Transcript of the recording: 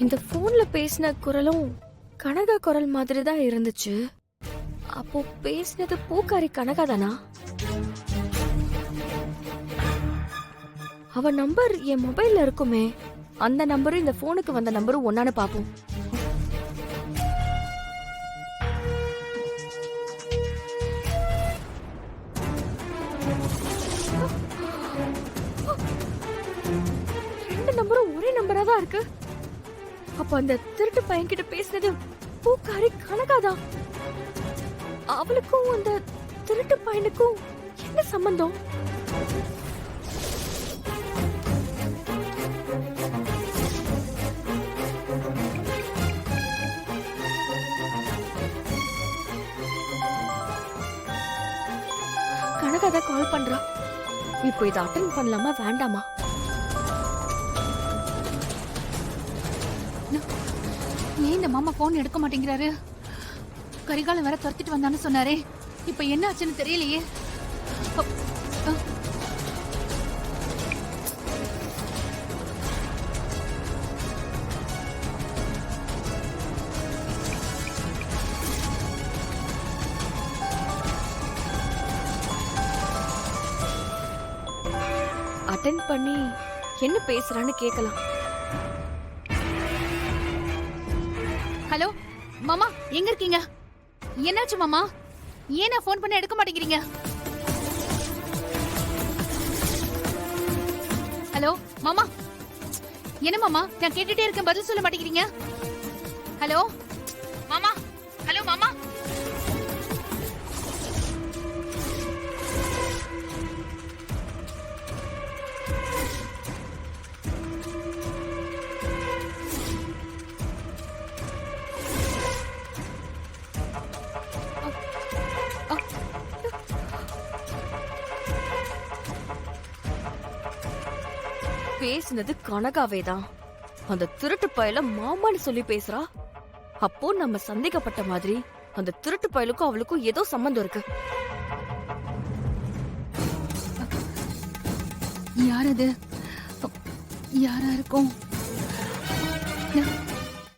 இந்த போன்ல பேசின குரலும் கனகா குரல் மாதிரி தான் இருந்துச்சு. அப்போ பேசினது பூக்காரி கனகா தானா? அவ நம்பர் என் மொபைல்ல இருக்குமே. அந்த நம்பரும் இந்த போனுக்கு வந்த நம்பரும் ஒன்னான்னு பாப்போம். ரெண்டு நம்பரும் ஒரே நம்பரா தான் இருக்கு. அப்ப அந்த திருட்டு பையன் கிட்ட பேசினது பூக்காரி கனகாதான். அவளுக்கும் அந்த திருட்டு பையனுக்கும் என்ன சம்பந்தம்? கனகாதான் கால் பண்றா. இப்போ இதை அட்டென்ட் பண்ணலாமா வேண்டாமா? ஏன் இந்த மாமா போன் எடுக்க மாட்டேங்கிறாரு? கரிகாலம் வேற துரத்திட்டு வந்தான்னு சொன்னாரே, இப்ப என்ன ஆச்சுன்னு தெரியலையே. அட்டென்ட் பண்ணி என்ன பேசுறான்னு கேக்கலாம். ஹலோ மாமா, எங்க இருக்கீங்க? என்னாச்சு மாமா? ஏன் நான் போன் பண்ண எடுக்க மாட்டேங்கிறீங்க? ஹலோ மாமா, என்ன மாமா நான் கேட்டுட்டே இருக்கேன், பதில் சொல்ல மாட்டேங்கிறீங்க? ஹலோ மாமா, ஹலோ மாமா. பேசினது கனகாவே தான். அந்த திருட்டு பயல மாமான்னு சொல்லி பேசுறா. அப்போ நம்ம சந்தேகப்பட்ட மாதிரி அந்த திருட்டு பயலுக்கும் அவளுக்கும் ஏதோ சம்பந்தம் இருக்கு. யார் அது? யாரா இருக்கும்?